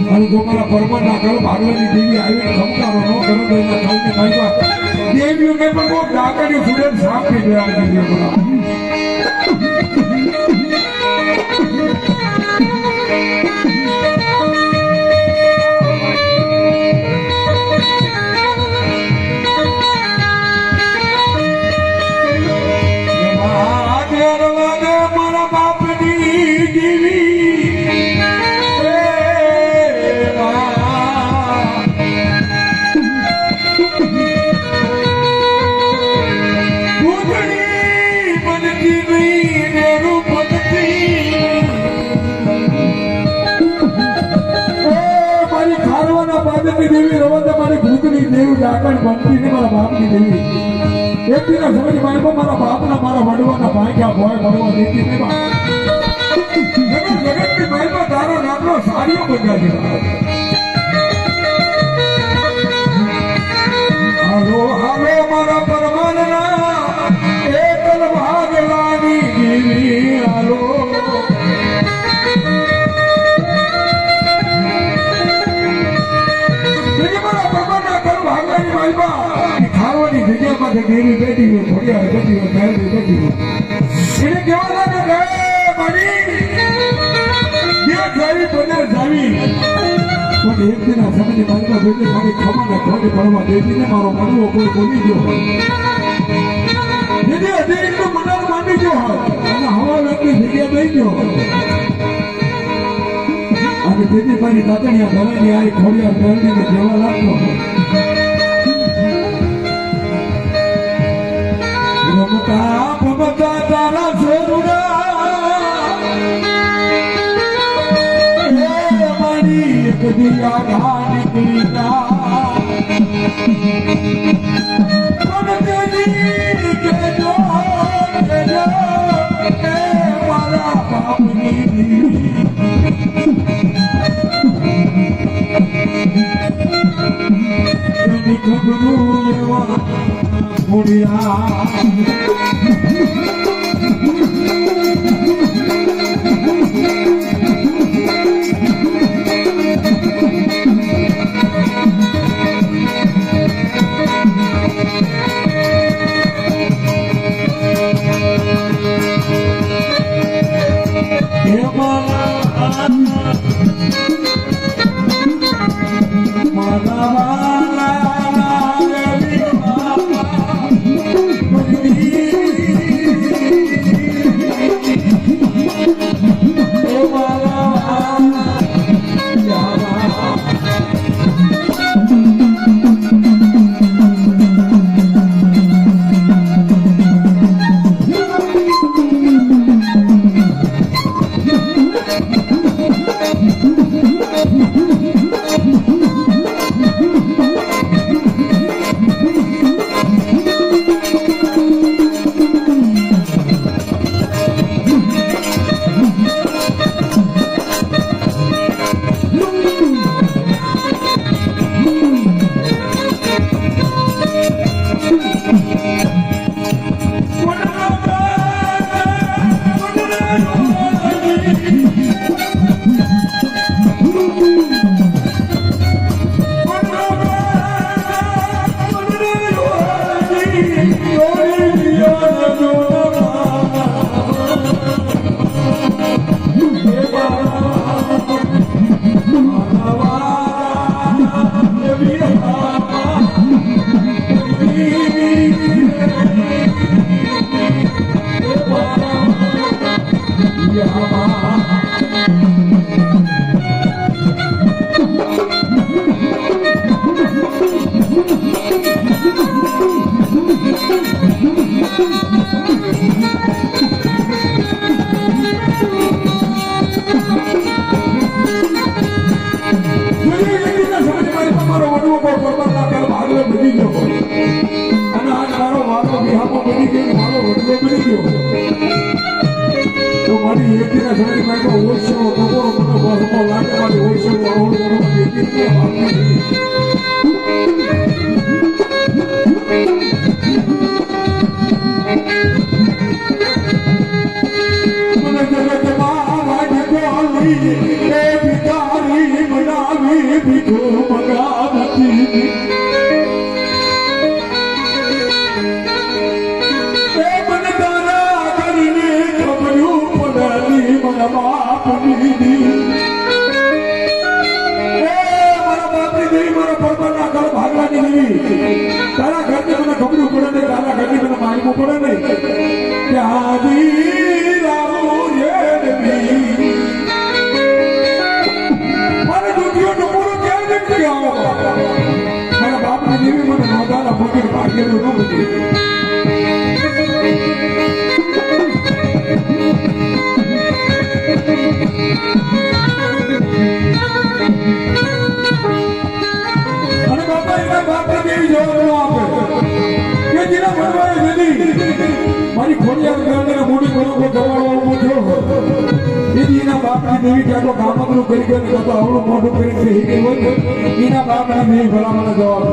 અને જો મારા પરમાના ઘર ભાગવાની દેવી આવીને ખમકારો ન કરે તો એના કાલને ભાઈમાં દેવીઓને પણ બહુ ડાકડી સુરેન સાફ થઈ ગયા દેવીઓ બોલા દેવી રવા મારી ભૂતની દેવી ડાકણ બનતી ને મારા બાપની દેવી એક દિન સમજ મારી મારા બાપના મારા વડવાના ભાગ્યા ભોય મળવા દેતી ને જગતની મારી તારો નામનો સાડીઓ બંધાવી હાલો હાલો મારા પરમાનના એકલ ભાગવાની દેવી હાલો ખાવાની જગ્યામાં દેવી બેઠી હોય થોડી બેઠી હોય મેળવી બેઠી હોય એને કેવા લાગે મારી જાવી પંદર જાવી પણ એક દિન આ સમયની મારી બેઠી મારી ખમાને ખોટી પડવા દેતી ને મારો મનવો કોઈ બોલી ગયો હોય દીદી અતિરિક્ત મંડળ માંડી ગયો હોય અને હવા વ્યક્તિ જગ્યા દઈ ગયો અને દીદી મારી તાતણિયા ઘરેની આવી ખોડિયા મેળવીને જેવા લાગતો હોય રમતા તારા છોરુડા મારી એક દિયા ઘા નીકળી મારા બાપની ખબરું લેવા મુડિયા એ ભિખારી બનાવી ભીખો મગાવતી એ મને તારા કરીને ખબરું પડેલી મારા બાપની મારા બાપની દેવી મારા પરમાના ઘર ભાગવાની દેવી તારા ઘરની મને ખબરું પડે ને તારા ઘરની મને માનવું પડે ને ત્યાંથી રામું રે દેવી મારે દુધિયો ટપુરો ક્યાં જતી આવો મારા બાપની દેવી મને નોંધાના પગર ભાગ્યનું ન બધી અને બાપા એના બાપની દેવી જવાબ આપે કે જેના ભણવાએ જતી મારી ખોડિયાર ગરદને મોડી બરોબર દવાડો ઉભો થયો દીદી એના બાપની દેવી ક્યાંકો કામકરું કરી ગયો ને તો આવડું મોઢું કરી ગઈ હોય એના બાપની દેવી ભલામણ જવાબ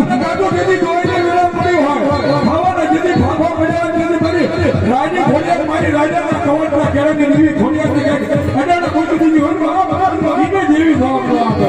અને કાકો જેથી જોઈને વેળા પડી હોય ખાવાના જેથી ફાફા પડ્યા જેથી કરી રાજી ખોડિયાર મારી રાજાના કવટના કેળાની દેવી ખોડિયારની ક્યાંક અડાના કોઈ દીધી હોય એને જેવી જવાબ આપે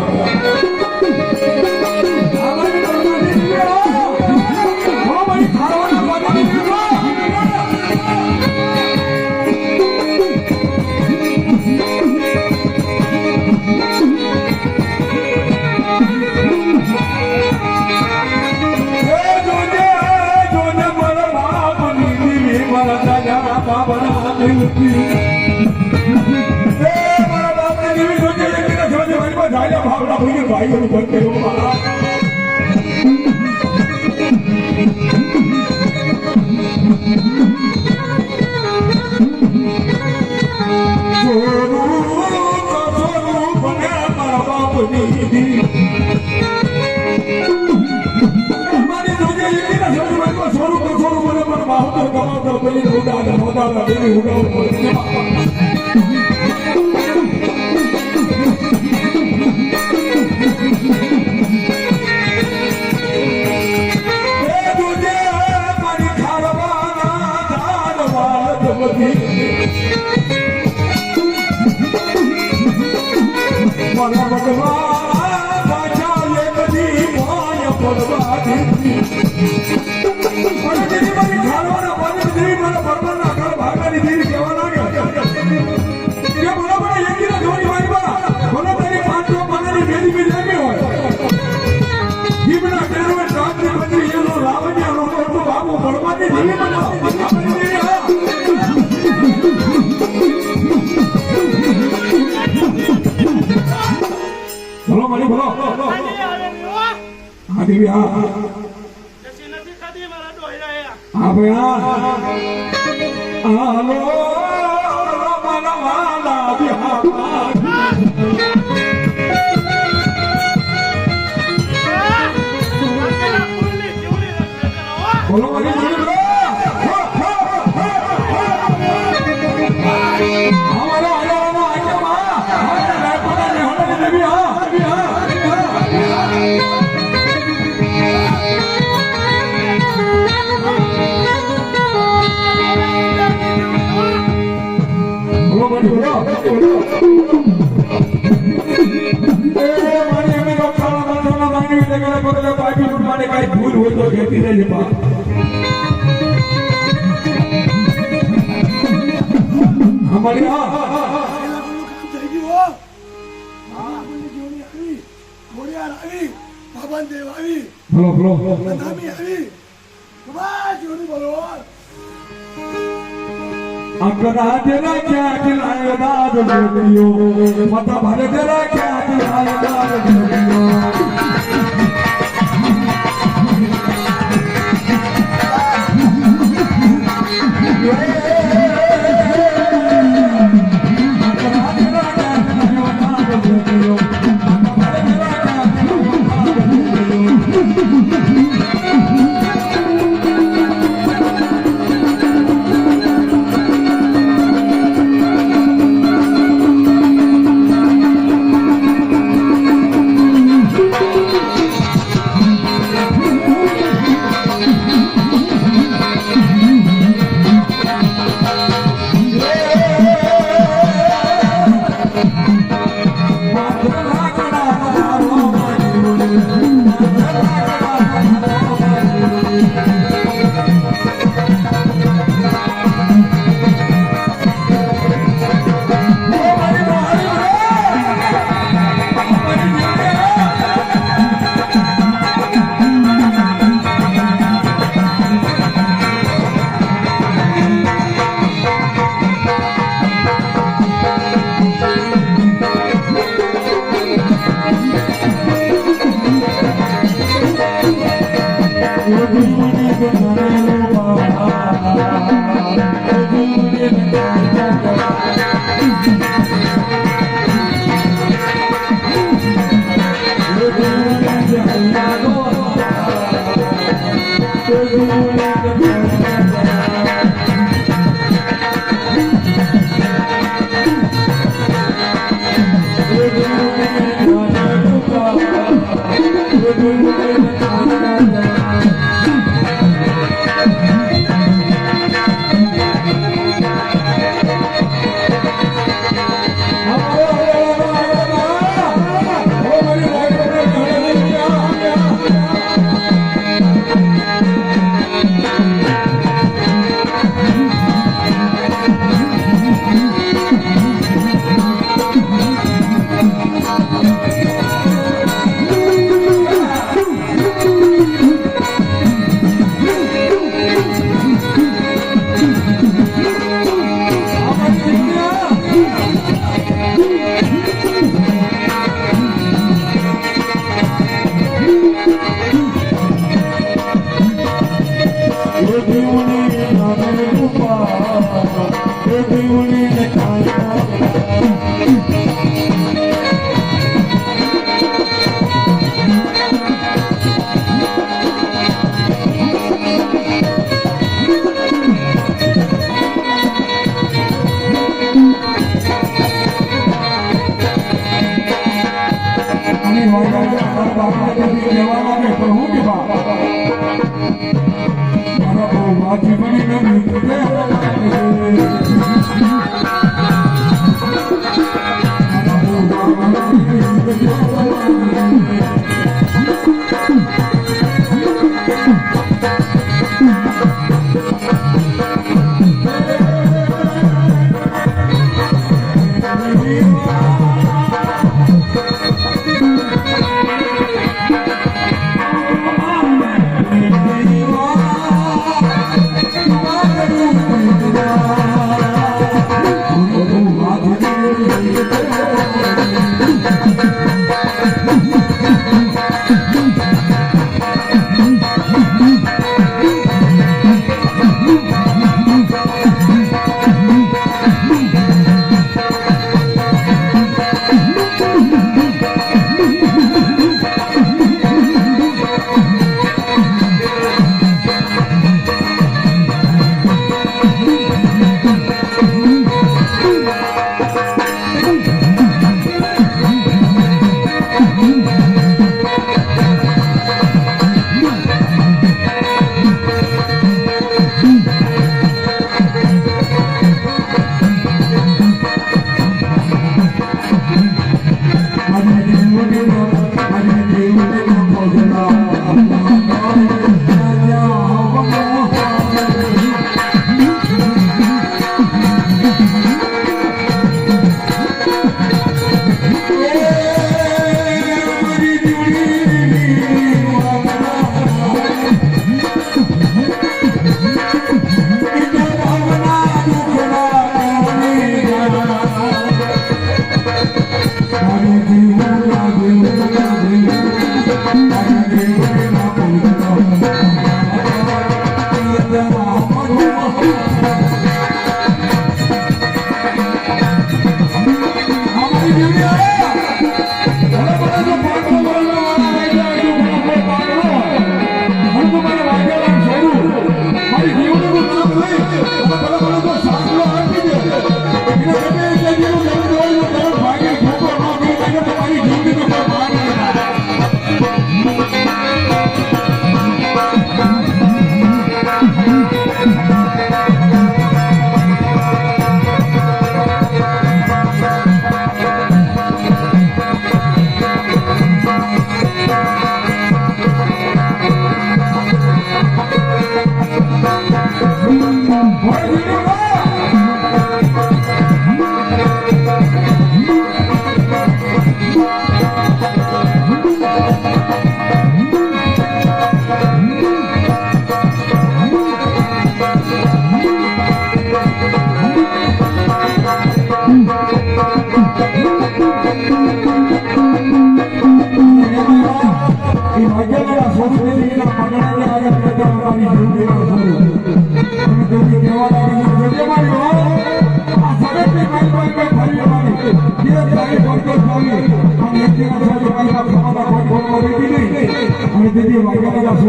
Thank you.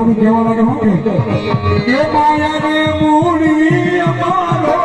બધું કહેવા લાગે હું કે માયાને મૂડી અમારો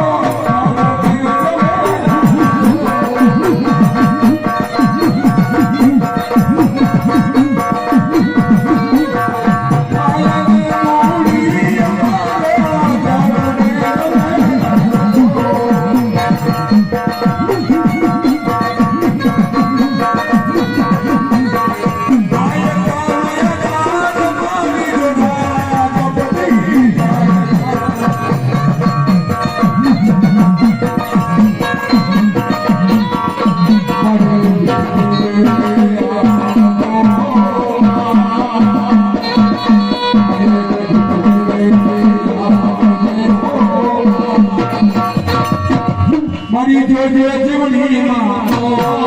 મારી જોજે જીવની માં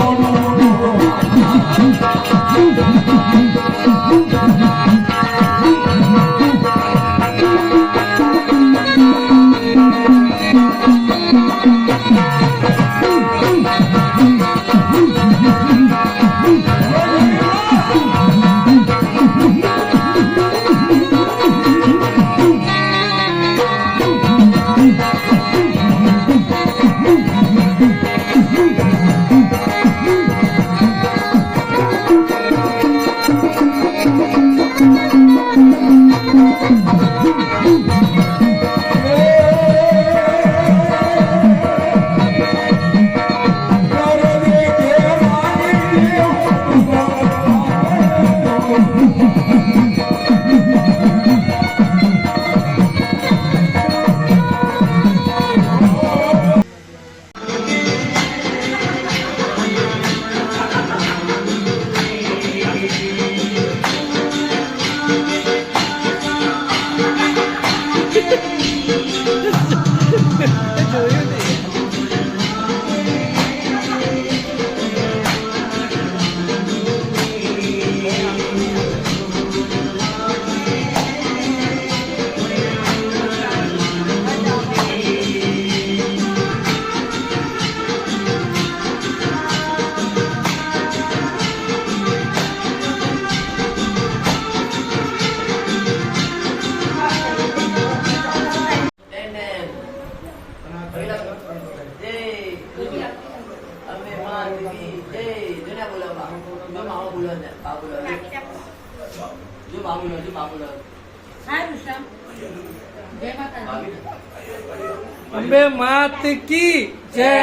અંબે માત કી જય.